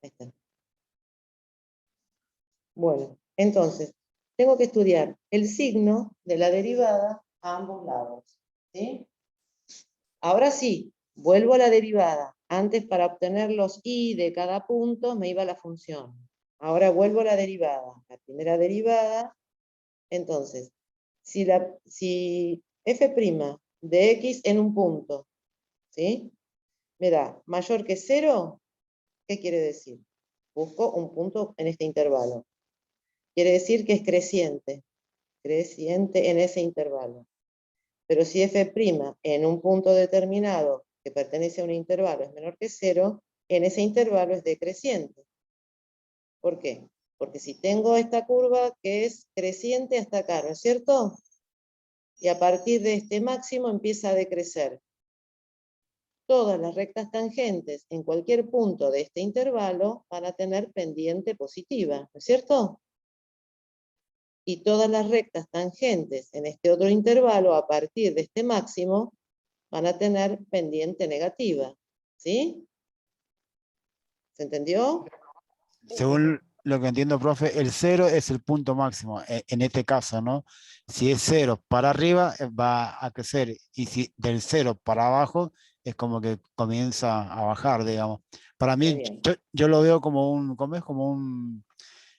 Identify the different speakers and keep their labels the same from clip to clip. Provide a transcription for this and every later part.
Speaker 1: Ahí está. Bueno, entonces, tengo que estudiar el signo de la derivada a ambos lados. ¿Sí? Ahora sí, vuelvo a la derivada. Antes, para obtener los i de cada punto, me iba a la función. Ahora vuelvo a la derivada. La primera derivada, entonces, si f' de x en un punto, ¿sí? Me da mayor que 0, ¿qué quiere decir? Busco un punto en este intervalo. Quiere decir que es creciente en ese intervalo. Pero si f' en un punto determinado que pertenece a un intervalo es menor que 0, en ese intervalo es decreciente. ¿Por qué? Porque si tengo esta curva que es creciente hasta acá, ¿no es cierto? Y a partir de este máximo empieza a decrecer. Todas las rectas tangentes en cualquier punto de este intervalo van a tener pendiente positiva, ¿no es cierto? Y todas las rectas tangentes en este otro intervalo, a partir de este máximo, van a tener pendiente negativa. ¿Sí? ¿Se entendió?
Speaker 2: Según lo que entiendo, profe, el 0 es el punto máximo, en este caso, ¿no? Si es 0 para arriba, va a crecer, y si del 0 para abajo, es como que comienza a bajar, digamos. Para
Speaker 1: Está
Speaker 2: mí,
Speaker 1: bien,
Speaker 2: yo lo veo como un, ¿cómo es? Como un,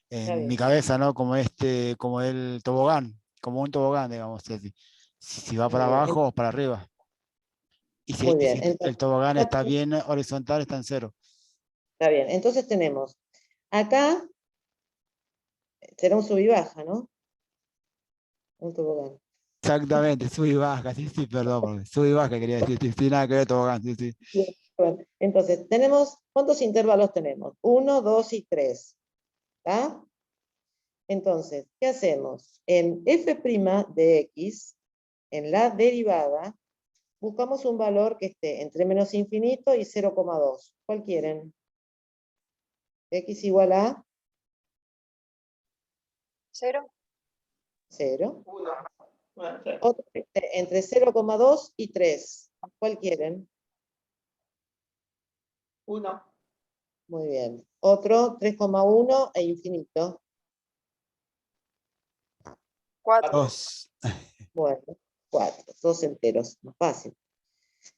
Speaker 1: está
Speaker 2: en mi
Speaker 1: bien.
Speaker 2: cabeza, ¿no? Como el tobogán, como un tobogán, digamos, si va para
Speaker 1: Muy bien,
Speaker 2: abajo o para arriba. Y
Speaker 1: muy bien.
Speaker 2: si el
Speaker 1: Entonces,
Speaker 2: tobogán está bien horizontal, está en 0.
Speaker 1: está bien. Entonces tenemos, acá será un sub y baja, ¿no? Un tobogán.
Speaker 2: Exactamente, sub y baja, sí, perdón, profe, sub y baja quería decir, sí, sí, nada que ver tobogán, sí.
Speaker 1: Bien. Bueno, entonces, ¿cuántos intervalos tenemos? 1, 2 y 3. ¿Está? Entonces, ¿qué hacemos? En f' de x, en la derivada, buscamos un valor que esté entre menos infinito y 0,2. ¿Cuál quieren? X igual a
Speaker 3: 0.
Speaker 1: 0. Otro que esté entre 0,2 y 3. ¿Cuál quieren?
Speaker 3: 1.
Speaker 1: Muy bien. Otro 3,1 e infinito.
Speaker 3: 4.
Speaker 2: 2.
Speaker 1: Bueno, 4. Dos enteros. Más fácil.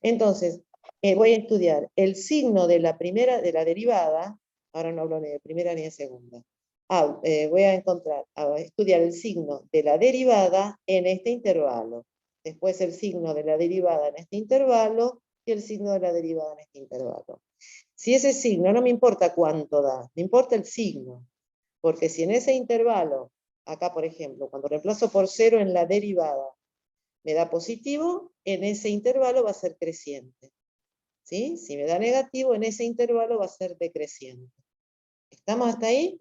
Speaker 1: Entonces, voy a estudiar el signo de la primera, de la derivada. Ahora no hablo ni de primera ni de segunda. Voy a estudiar el signo de la derivada en este intervalo. Después el signo de la derivada en este intervalo y el signo de la derivada en este intervalo. Si ese signo, no me importa cuánto da, me importa el signo. Porque si en ese intervalo, acá por ejemplo, cuando reemplazo por 0 en la derivada, me da positivo, en ese intervalo va a ser creciente. ¿Sí? Si me da negativo, en ese intervalo va a ser decreciente. ¿Estamos hasta ahí?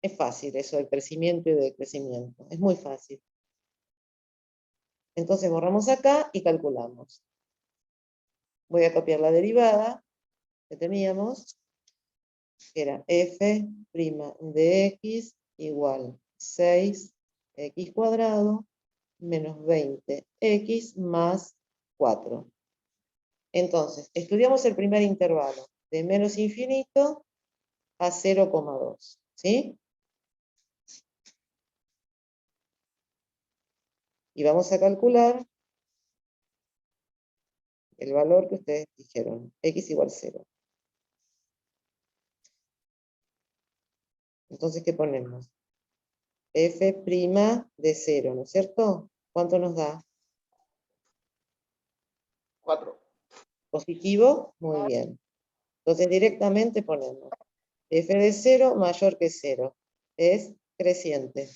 Speaker 1: Es fácil eso del crecimiento y decrecimiento. Es muy fácil. Entonces borramos acá y calculamos. Voy a copiar la derivada que teníamos, que era f' de x igual 6x cuadrado menos 20x más 4. Entonces, estudiamos el primer intervalo, de menos infinito a 0,2. ¿Sí? Y vamos a calcular el valor que ustedes dijeron, x igual 0. Entonces, ¿qué ponemos? F' de 0, ¿no es cierto? ¿Cuánto nos da?
Speaker 3: 4.
Speaker 1: ¿Positivo? Muy bien. Entonces, directamente ponemos f de 0 mayor que 0. Es creciente.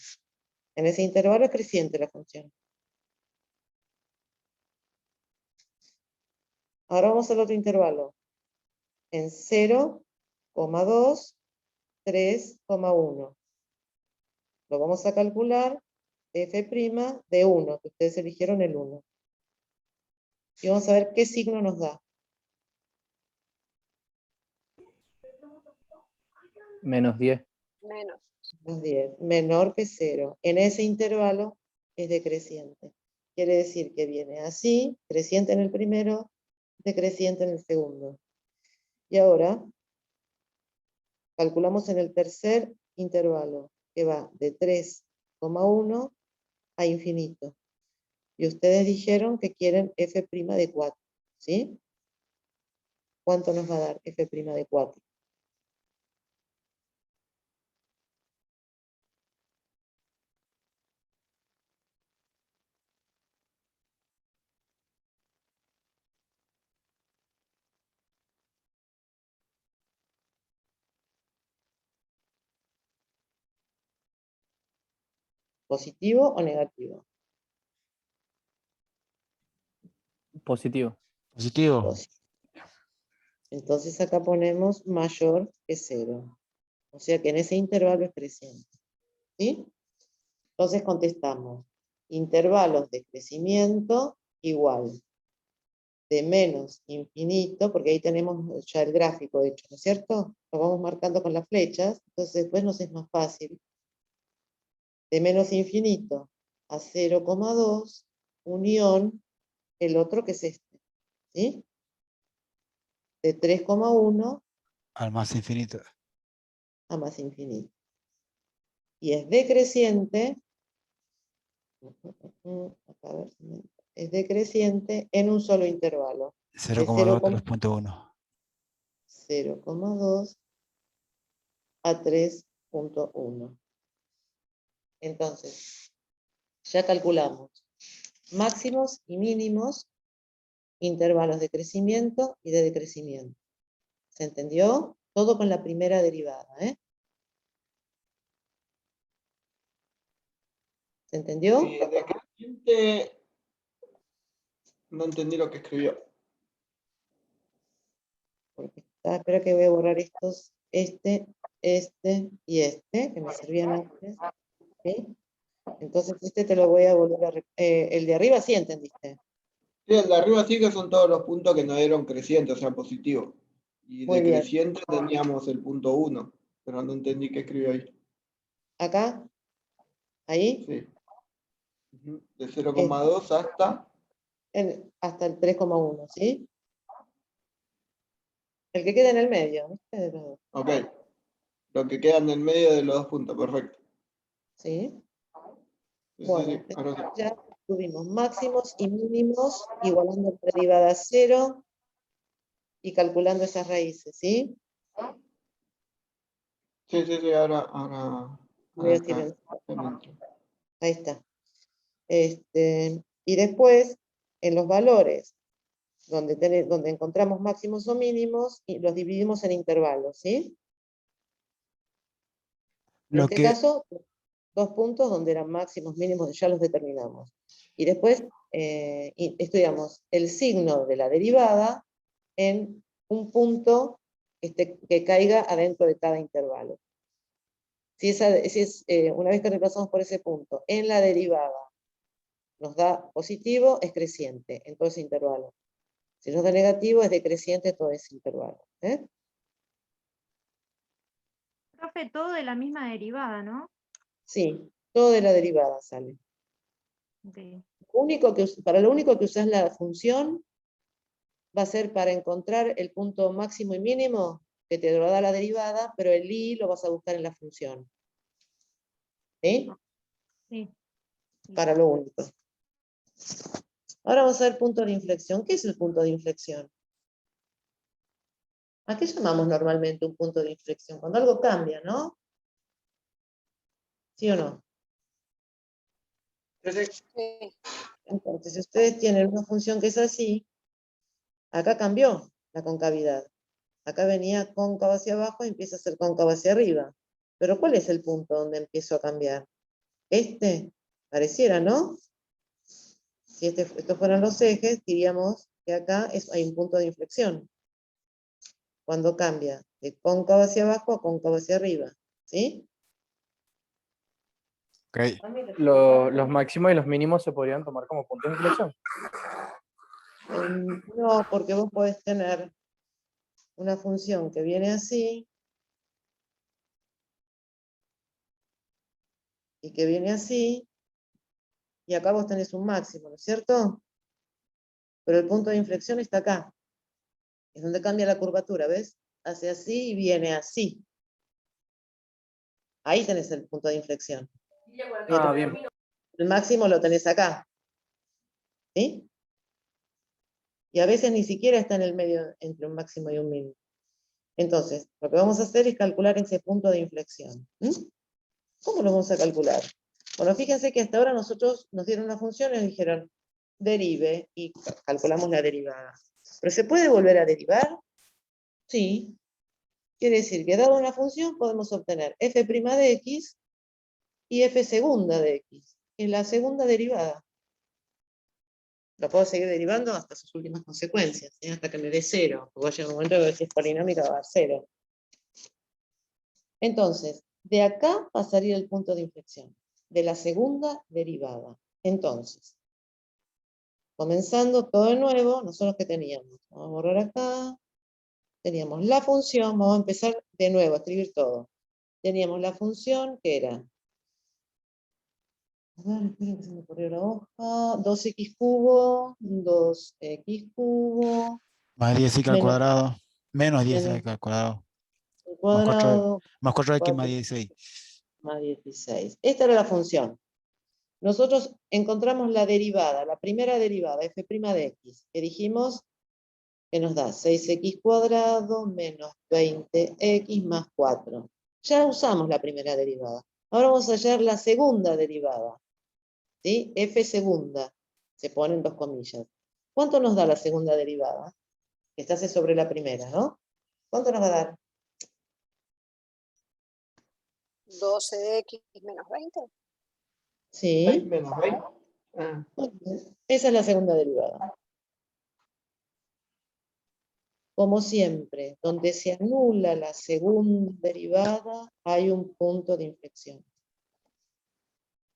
Speaker 1: En ese intervalo es creciente la función. Ahora vamos al otro intervalo. En 0,2, 3,1. Lo vamos a calcular f' de 1, que ustedes eligieron el 1. Y vamos a ver qué signo nos da.
Speaker 4: Menos 10.
Speaker 3: Menos.
Speaker 1: Más 10, menor que 0. En ese intervalo es decreciente. Quiere decir que viene así, creciente en el primero, decreciente en el segundo. Y ahora calculamos en el tercer intervalo, que va de 3,1 a infinito. Y ustedes dijeron que quieren f' de 4, ¿sí? ¿Cuánto nos va a dar f' de 4? ¿Positivo o negativo?
Speaker 4: Positivo.
Speaker 2: Positivo.
Speaker 1: Positivo. Entonces acá ponemos mayor que 0. O sea que en ese intervalo es creciente. ¿Sí? Entonces contestamos. Intervalos de crecimiento igual de menos infinito, porque ahí tenemos ya el gráfico hecho, ¿no es cierto? Lo vamos marcando con las flechas, entonces después nos es más fácil. De menos infinito a 0,2, unión, el otro que es este, ¿sí? De 3,1
Speaker 2: Al más infinito.
Speaker 1: a más infinito. Y es decreciente, acá a ver, es decreciente en un solo intervalo.
Speaker 2: 0,2 a 3,1.
Speaker 1: 0,2 a 3,1. Entonces, ya calculamos máximos y mínimos, intervalos de crecimiento y de decrecimiento. ¿Se entendió? Todo con la primera derivada, ¿eh? ¿Se entendió?
Speaker 3: Y decreciente, no entendí lo que escribió.
Speaker 1: Porque espera que voy a borrar estos, este y este, que me servían antes. ¿Sí? Entonces este te lo voy a volver a... el de arriba sí entendiste.
Speaker 3: Sí, el de arriba sí que son todos los puntos que nos dieron creciente, o sea, positivo. Y
Speaker 1: Muy bien.
Speaker 3: decreciente teníamos el punto 1, pero no entendí qué escribió ahí.
Speaker 1: Acá, ahí,
Speaker 3: Sí. Ujú. De 0,2 hasta...
Speaker 1: hasta el 3,1, ¿sí? El que queda en el medio, ¿viste? De los dos,
Speaker 3: Ok. Lo que queda en el medio de los dos puntos, perfecto.
Speaker 1: ¿sí?
Speaker 3: Sí,
Speaker 1: Bueno,
Speaker 3: sí, ahora sí.
Speaker 1: ya tuvimos máximos y mínimos igualando entre derivada a 0 y calculando esas raíces, ¿sí?
Speaker 3: Sí, sí, sí, ahora
Speaker 1: Voy a
Speaker 3: acá
Speaker 1: silenciar.
Speaker 3: ya me entró.
Speaker 1: Ahí está. Y después, en los valores donde encontramos máximos o mínimos, y los dividimos en intervalos, ¿sí? En
Speaker 2: Lo
Speaker 1: este
Speaker 2: que,
Speaker 1: caso, 2 puntos donde eran máximos, mínimos, ya los determinamos. Y después estudiamos el signo de la derivada en un punto que caiga adentro de cada intervalo. Una vez que repasamos por ese punto, en la derivada nos da positivo, es creciente en todo ese intervalo. Si nos da negativo, es decreciente todo ese intervalo. ¿Eh?
Speaker 5: Profe, todo de la misma derivada, ¿no?
Speaker 1: Sí, todo de la derivada sale.
Speaker 5: Ok.
Speaker 1: Para lo único que usás la función va a ser para encontrar el punto máximo y mínimo que te lo da la derivada, pero el i lo vas a buscar en la función. ¿Sí?
Speaker 5: Sí.
Speaker 1: Para lo único. Ahora vamos a ver punto de inflexión. ¿Qué es el punto de inflexión? ¿A qué llamamos normalmente un punto de inflexión? Cuando algo cambia, ¿no? ¿Sí o no?
Speaker 3: Sí.
Speaker 1: Entonces, si ustedes tienen una función que es así, acá cambió la concavidad. Acá venía cóncava hacia abajo y empieza a ser cóncava hacia arriba. Pero ¿cuál es el punto donde empiezo a cambiar? Este, pareciera, ¿no? Si estos fueran los ejes, diríamos que acá hay un punto de inflexión. Cuando cambia de cóncava hacia abajo a cóncava hacia arriba. ¿Sí?
Speaker 2: ok,
Speaker 4: Los máximos y los mínimos se podrían tomar como puntos de inflexión.
Speaker 1: No, porque vos podés tener una función que viene así y que viene así, y acá vos tenés un máximo, ¿no es cierto? Pero el punto de inflexión está acá. Es donde cambia la curvatura, ¿ves? Hace así y viene así. Ahí tenés el punto de inflexión.
Speaker 4: Ah, bien.
Speaker 1: El máximo lo tenés acá. ¿Sí? Y a veces ni siquiera está en el medio entre un máximo y un mínimo. Entonces, lo que vamos a hacer es calcular ese punto de inflexión. ¿Cómo lo vamos a calcular? Bueno, fíjense que hasta ahora nosotros nos dieron una función y nos dijeron derive y calculamos la derivada. ¿Pero se puede volver a derivar? Sí. Quiere decir que dado una función podemos obtener f' de x y f segunda de x, que es la segunda derivada. La puedo seguir derivando hasta sus últimas consecuencias, hasta que me dé 0. Porque va a llegar un momento que si es polinómica va a dar 0. Entonces, de acá pasaría el punto de inflexión, de la segunda derivada. Entonces, comenzando todo de nuevo, nosotros que teníamos, vamos a borrar acá, teníamos la función, vamos a empezar de nuevo a escribir todo. Teníamos la función que era, a ver, esperen que se me corrió la hoja, 2x cubo, 2x cubo,
Speaker 2: Más 10x al
Speaker 1: menos,
Speaker 2: cuadrado, menos 10x
Speaker 1: menos
Speaker 2: al cuadrado,
Speaker 1: el
Speaker 2: más 4x
Speaker 1: cuadrado,
Speaker 2: más 4x más
Speaker 1: 4
Speaker 2: 16.
Speaker 1: más 16. Esta era la función. Nosotros encontramos la derivada, la primera derivada, f' de x, que dijimos que nos da 6x cuadrado menos 20x más 4. Ya usamos la primera derivada. Ahora vamos a hallar la segunda derivada. ¿Sí? F segunda. Se ponen dos comillas. ¿Cuánto nos da la segunda derivada? Que está C sobre la primera, ¿no? ¿Cuánto nos va a dar?
Speaker 6: 12x menos 20.
Speaker 3: 6
Speaker 1: Sí.
Speaker 3: menos 20. Ah,
Speaker 1: Esa es la segunda derivada. Como siempre, donde se anula la segunda derivada, hay un punto de inflexión.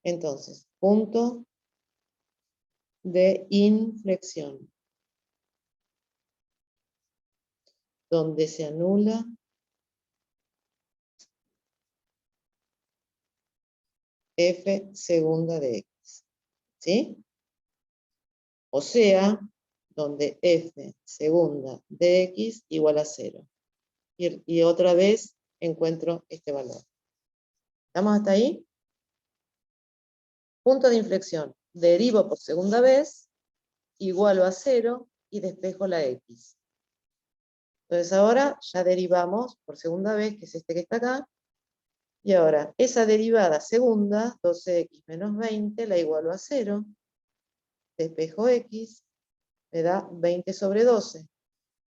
Speaker 1: Entonces, punto de inflexión. Donde se anula f segunda de x. ¿Sí? O sea, donde f segunda de x igual a 0. Y otra vez encuentro este valor. ¿Estamos hasta ahí? Punto de inflexión. Derivo por segunda vez, igualo a 0 y despejo la x. Entonces ahora ya derivamos por segunda vez, que es este que está acá. Y ahora, esa derivada segunda, 12x menos 20, la igualo a 0. Despejo x, me da 20 sobre 12.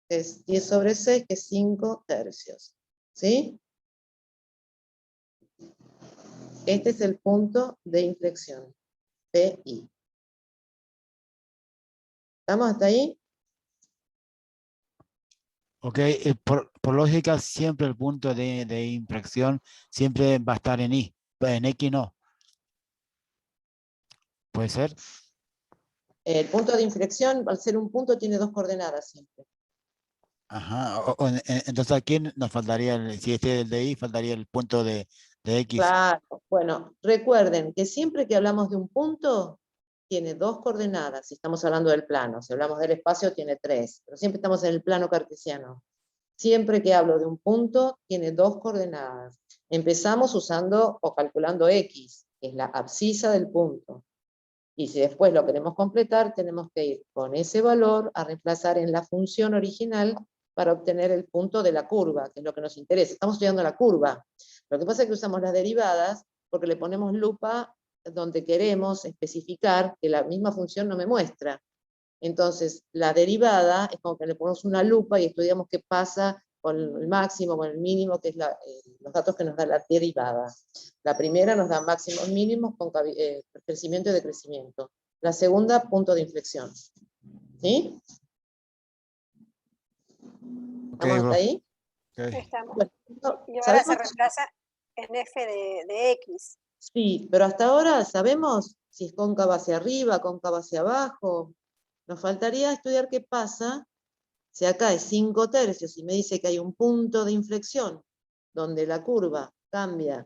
Speaker 1: Que es 10 sobre 6, que es 5 tercios. ¿Sí? Este es el punto de inflexión. PI. ¿Estamos hasta ahí?
Speaker 2: Ok, por lógica, siempre el punto de inflexión siempre va a estar en Y, en X no. ¿Puede ser?
Speaker 1: El punto de inflexión, al ser un punto, tiene dos coordenadas siempre.
Speaker 2: Ajá, entonces aquí nos faltaría, si este es el de Y, faltaría el punto de X.
Speaker 1: Claro. Bueno, recuerden que siempre que hablamos de un punto, tiene dos coordenadas. Si estamos hablando del plano, si hablamos del espacio, tiene 3. Pero siempre estamos en el plano cartesiano. Siempre que hablo de un punto, tiene dos coordenadas. Empezamos usando o calculando X, que es la abscisa del punto. Y si después lo queremos completar, tenemos que ir con ese valor a reemplazar en la función original para obtener el punto de la curva, que es lo que nos interesa. Estamos estudiando la curva. Lo que pasa es que usamos las derivadas porque le ponemos lupa donde queremos especificar que la misma función no me muestra. Entonces, la derivada es como que le ponemos una lupa y estudiamos qué pasa con el máximo, con el mínimo, que es los datos que nos da la derivada. La primera nos da máximos mínimos con crecimiento y decrecimiento. La segunda, punto de inflexión. ¿Sí?
Speaker 2: Ok,
Speaker 1: ¿Estamos hasta
Speaker 2: bro.
Speaker 1: ahí?
Speaker 2: Ok.
Speaker 6: Estamos.
Speaker 1: Bueno,
Speaker 6: Y ahora se
Speaker 1: ¿sabemos?
Speaker 6: reemplaza en f de x.
Speaker 1: Sí, pero hasta ahora sabemos si es cóncava hacia arriba, cóncava hacia abajo. Nos faltaría estudiar qué pasa si acá es 5 tercios y me dice que hay un punto de inflexión donde la curva cambia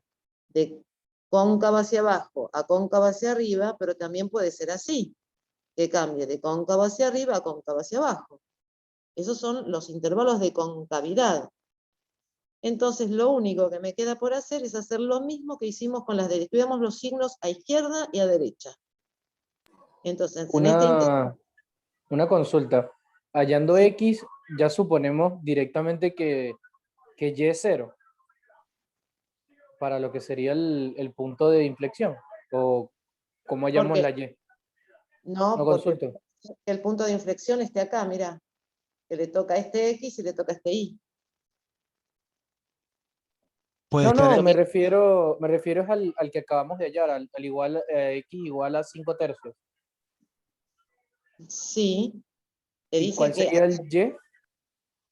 Speaker 1: de cóncava hacia abajo a cóncava hacia arriba, pero también puede ser así, que cambie de cóncava hacia arriba a cóncava hacia abajo. Esos son los intervalos de concavidad. Entonces, lo único que me queda por hacer es hacer lo mismo que hicimos con las de... Estudiamos los signos a izquierda y a derecha. Entonces, en este
Speaker 4: Una consulta. Hallando
Speaker 1: Sí.
Speaker 4: X, ya suponemos directamente que Y es 0 para lo que sería el punto de inflexión. O cómo hallamos
Speaker 1: Porque,
Speaker 4: la Y.
Speaker 1: no,
Speaker 4: No
Speaker 1: porque
Speaker 4: consulto.
Speaker 1: el punto de inflexión esté acá, mira, que le toca a este X y le toca a este Y.
Speaker 2: Puede
Speaker 4: No,
Speaker 2: estar,
Speaker 4: no, me refiero es al que acabamos de hallar, al igual, X igual a 5 tercios.
Speaker 1: Sí, te
Speaker 4: ¿Y
Speaker 1: dice
Speaker 4: cuál
Speaker 1: que...
Speaker 4: sería el Y?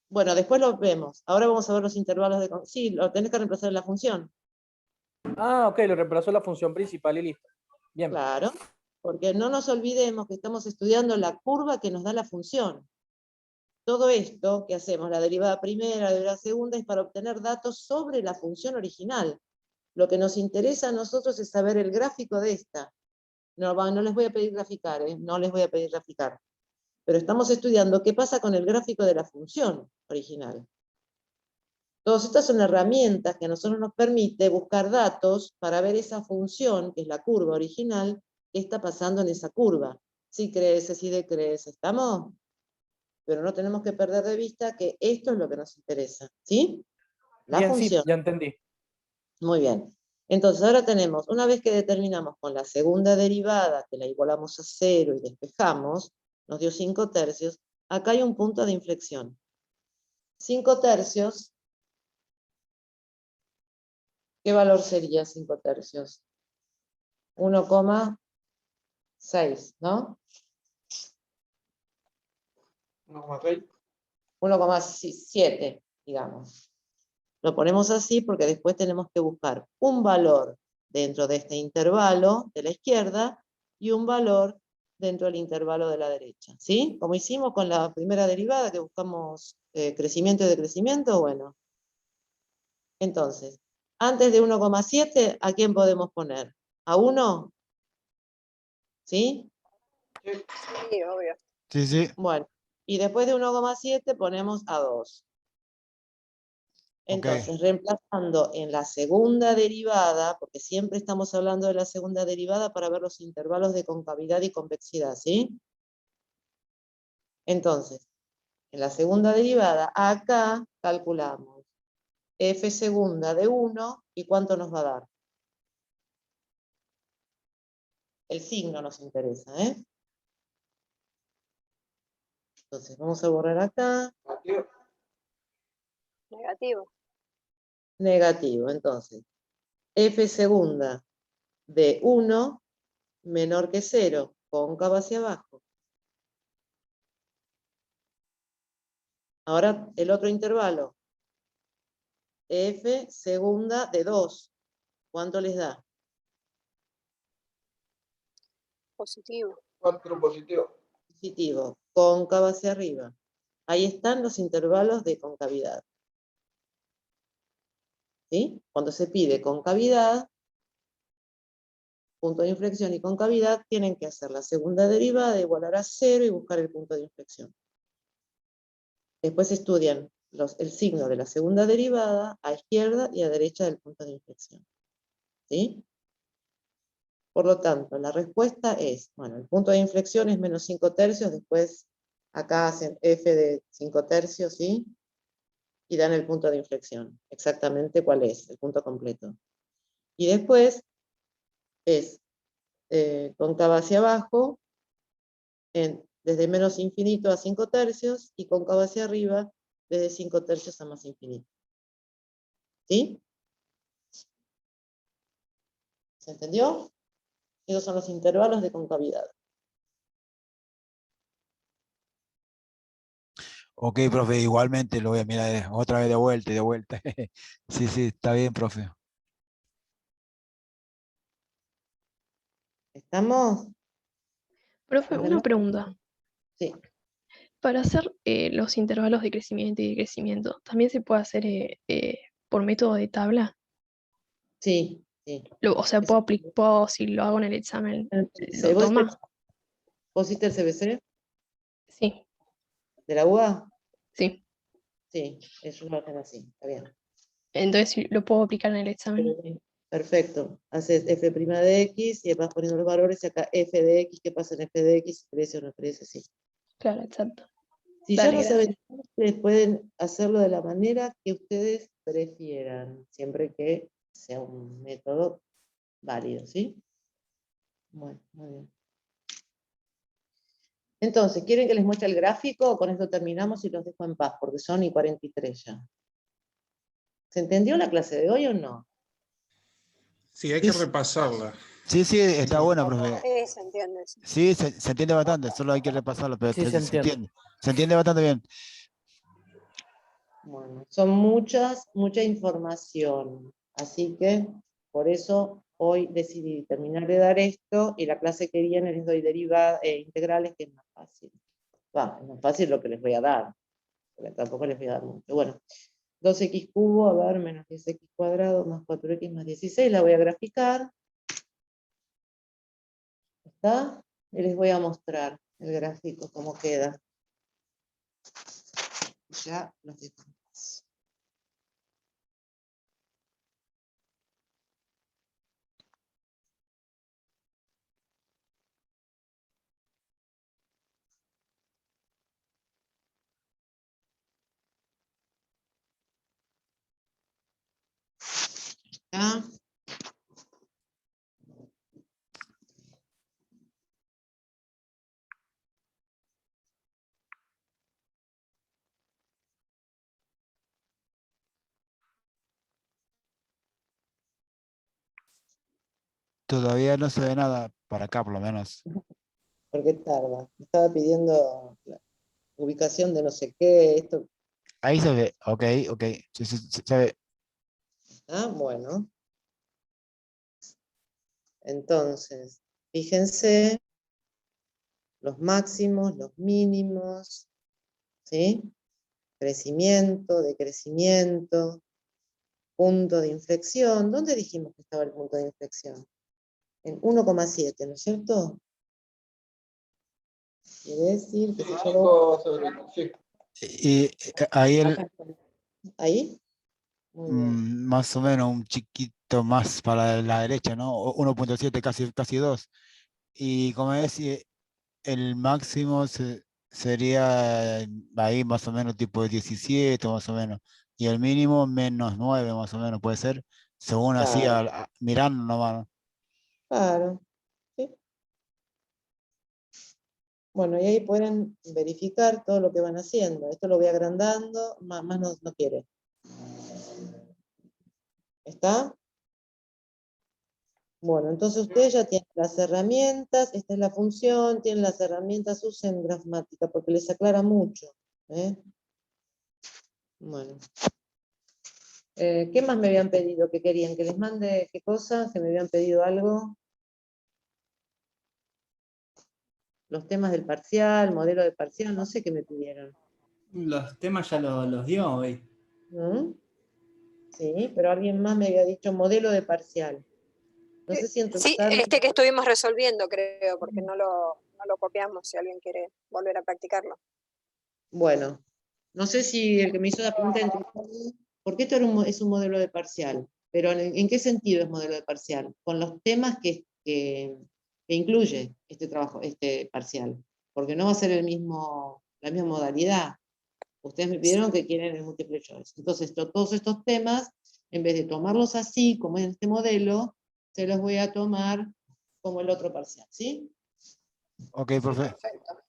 Speaker 1: Bueno, después lo vemos. Ahora vamos a ver los intervalos de... Sí, lo tenés que reemplazar en la función.
Speaker 4: Ah, ok, lo reemplazo la función principal y listo. Bien.
Speaker 1: Claro, porque no nos olvidemos que estamos estudiando la curva que nos da la función. Todo esto que hacemos, la derivada primera, la derivada segunda, es para obtener datos sobre la función original. Lo que nos interesa a nosotros es saber el gráfico de esta. No, no les voy a pedir graficar, no les voy a pedir graficar. Pero estamos estudiando qué pasa con el gráfico de la función original. Todas estas son herramientas que a nosotros nos permite buscar datos para ver esa función, que es la curva original, qué está pasando en esa curva. Si crece, si decrece, ¿estamos? Pero no tenemos que perder de vista que esto es lo que nos interesa, ¿sí? La
Speaker 4: Bien, sí,
Speaker 1: función.
Speaker 4: ya entendí.
Speaker 1: Muy bien. Entonces ahora tenemos, una vez que determinamos con la segunda derivada, que la igualamos a 0 y despejamos, nos dio 5 tercios, acá hay un punto de inflexión. 5 tercios, ¿qué valor sería 5 tercios? 1,6, ¿no?
Speaker 3: 1,6.
Speaker 1: 1,7, digamos. Lo ponemos así porque después tenemos que buscar un valor dentro de este intervalo de la izquierda y un valor dentro del intervalo de la derecha, ¿sí? Como hicimos con la primera derivada que buscamos crecimiento y decrecimiento, bueno. Entonces, antes de 1,7, ¿a quién podemos poner? ¿A 1? ¿Sí?
Speaker 6: Sí, obvio.
Speaker 2: sí, sí,
Speaker 1: Bueno, y después de 1,7 ponemos a 2.
Speaker 2: ok.
Speaker 1: Entonces, reemplazando en la segunda derivada, porque siempre estamos hablando de la segunda derivada para ver los intervalos de concavidad y convexidad, ¿sí? Entonces, en la segunda derivada, acá calculamos f segunda de 1, ¿y cuánto nos va a dar? El signo nos interesa, ¿eh? Entonces, vamos a borrar acá,
Speaker 6: Negativo.
Speaker 1: negativo. Entonces, f segunda de 1 menor que 0, cóncava hacia abajo. Ahora, el otro intervalo, f segunda de 2. ¿Cuánto les da?
Speaker 6: Positivo.
Speaker 3: 4 positivo.
Speaker 1: Positivo, cóncava hacia arriba. Ahí están los intervalos de concavidad. ¿Sí? Cuando se pide concavidad, punto de inflexión y concavidad, tienen que hacer la segunda derivada, igualar a 0 y buscar el punto de inflexión. Después estudian el signo de la segunda derivada a izquierda y a derecha del punto de inflexión. ¿Sí? Por lo tanto, la respuesta es, bueno, el punto de inflexión es menos 5 tercios, después acá hacen f de 5 tercios, ¿sí? Y dan el punto de inflexión, exactamente cuál es, el punto completo. Y después es cóncava hacia abajo, desde menos infinito a 5 tercios, y cóncava hacia arriba, desde 5 tercios a más infinito. ¿Sí? ¿Se entendió? Esos son los intervalos de concavidad.
Speaker 2: Ok, profe, igualmente lo voy a mirar otra vez de vuelta y de vuelta. Sí, sí, está bien, profe.
Speaker 1: ¿Estamos?
Speaker 7: Profe, una pregunta.
Speaker 1: Sí.
Speaker 7: Para hacer los intervalos de crecimiento y decrecimiento, ¿también se puede hacer por método de tabla?
Speaker 1: Sí, sí.
Speaker 7: O sea, si lo hago en el examen, ¿lo
Speaker 1: ¿Vos
Speaker 7: toma?
Speaker 1: hiciste el CBC
Speaker 7: Sí,
Speaker 1: de la UBA?
Speaker 7: sí.
Speaker 1: Sí, ellos lo hacen así, está bien.
Speaker 7: Entonces sí, lo puedo aplicar en el examen.
Speaker 1: Perfecto. Haces f' de x y vas poniendo los valores y acá f de x, ¿qué pasa en f de x? ¿Crece o no crece? Sí.
Speaker 7: Claro, exacto.
Speaker 1: Si ya
Speaker 7: Dale,
Speaker 1: lo saben,
Speaker 7: gracias.
Speaker 1: ustedes pueden hacerlo de la manera que ustedes prefieran, siempre que sea un método válido, ¿sí? Bueno, muy bien. Entonces, ¿quieren que les muestre el gráfico? Con esto terminamos y los dejo en paz, porque son y 43 ya. ¿Se entendió la clase de hoy o no?
Speaker 8: Sí, hay que
Speaker 2: Sí,
Speaker 8: repasarla.
Speaker 2: sí, está bueno, profe.
Speaker 6: Se entiende. Sí.
Speaker 2: Sí, se entiende bastante, solo hay que repasarlo, pero
Speaker 4: Sí, se entiende.
Speaker 2: se entiende bastante bien.
Speaker 1: Bueno, son mucha información, así que por eso hoy decidí terminar de dar esto y la clase que viene les doy integrales, que es más fácil. Es más fácil lo que les voy a dar, porque tampoco les voy a dar mucho. Bueno, 2x cubo, a ver, menos 10x cuadrado, más 4x más 16, la voy a graficar. ¿Está? Y les voy a mostrar el gráfico, cómo queda. Ya los dejo. ¿Está?
Speaker 2: Todavía no se ve nada para acá, por lo menos.
Speaker 1: ¿Por qué tarda? Me estaba pidiendo la ubicación de no sé qué, esto.
Speaker 2: Ahí se ve, ok. Se ve.
Speaker 1: Ah, bueno. Entonces, fíjense los máximos, los mínimos, ¿sí? Crecimiento, decrecimiento, punto de inflexión. ¿Dónde dijimos que estaba el punto de inflexión? En 1,7, ¿no es cierto? Quiere decir que si yo lo...
Speaker 3: Sí.
Speaker 2: Y ahí
Speaker 1: Acá está. ¿Ahí? Muy bien.
Speaker 2: más o menos un chiquito más para la derecha, ¿no? 1.7, casi 2. Y como decía, el máximo sería ahí más o menos tipo 17, más o menos. Y el mínimo -9, más o menos, puede ser, según así,
Speaker 1: Claro,
Speaker 2: mirando nomás, ¿no?
Speaker 1: claro. ¿Sí? Bueno, y ahí pueden verificar todo lo que van haciendo. Esto lo voy agrandando, más no quiere. ¿Está? Bueno, entonces ustedes ya tienen las herramientas, esta es la función, tienen las herramientas, usen Grafmática porque les aclara mucho. ¿Eh? Bueno. ¿Qué más me habían pedido? ¿Que querían? ¿Que les mande qué cosa? ¿Que me habían pedido algo? Los temas del parcial, modelo de parcial, no sé qué me pidieron.
Speaker 9: Los temas ya los dio hoy.
Speaker 1: ¿Mm? Sí, pero alguien más me había dicho modelo de parcial. No sé si en
Speaker 6: Sí,
Speaker 1: total...
Speaker 6: que estuvimos resolviendo, creo, porque no lo copiamos, si alguien quiere volver a practicarlo.
Speaker 1: Bueno, no sé si el que me hizo la pregunta entendió, porque esto es un modelo de parcial, pero ¿en qué sentido es modelo de parcial? Con los temas que incluye este trabajo, este parcial, porque no va a ser la misma modalidad. Ustedes me pidieron que quieren el multiple choice. Entonces, todos estos temas, en vez de tomarlos así, como en este modelo, se los voy a tomar como el otro parcial, ¿sí?
Speaker 2: Ok, profe.
Speaker 6: Perfecto.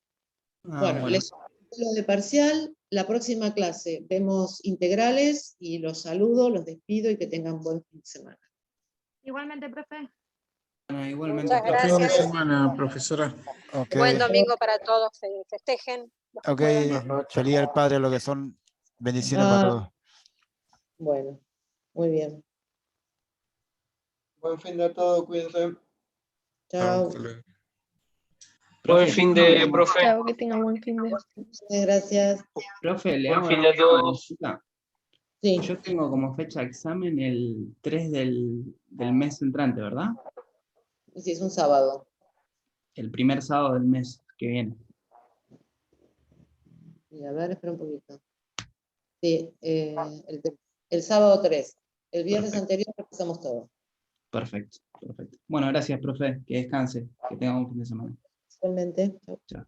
Speaker 1: Bueno, les lo de parcial, la próxima clase vemos integrales y los saludo, los despido y que tengan buen fin de semana.
Speaker 5: Igualmente, profe.
Speaker 9: Bueno, igualmente,
Speaker 6: Muchas
Speaker 9: profe.
Speaker 8: Fin de
Speaker 6: gracias.
Speaker 8: semana, profesora.
Speaker 2: Ok,
Speaker 6: Buen domingo para todos, festejen. Los que
Speaker 2: ok.
Speaker 6: puedan.
Speaker 3: Buenas noches.
Speaker 2: Feliz del Padre, lo que son bendiciones para
Speaker 1: Ah,
Speaker 2: todos.
Speaker 1: bueno, muy bien.
Speaker 3: Buen fin de todo, cuídense.
Speaker 1: Chao.
Speaker 8: Hasta luego.
Speaker 10: Buen
Speaker 9: Profe,
Speaker 10: fin de, profe.
Speaker 7: Chao, que tengan buen fin de.
Speaker 1: Gracias.
Speaker 9: profe, le
Speaker 10: Buen
Speaker 9: hago
Speaker 10: fin
Speaker 9: una
Speaker 10: de todos.
Speaker 9: consulta.
Speaker 1: Sí,
Speaker 9: Yo tengo como fecha de examen el 3 del mes entrante, ¿verdad?
Speaker 1: sí, es un sábado.
Speaker 9: El primer sábado del mes que viene.
Speaker 1: Y a ver, espera un poquito. Sí, el el sábado 3. El viernes
Speaker 9: Perfecto.
Speaker 1: anterior repasamos todo.
Speaker 9: Perfecto, perfecto. Bueno, gracias, profe. Que descanse. Que tenga un fin de semana.
Speaker 1: Igualmente. Chau.
Speaker 9: Chao.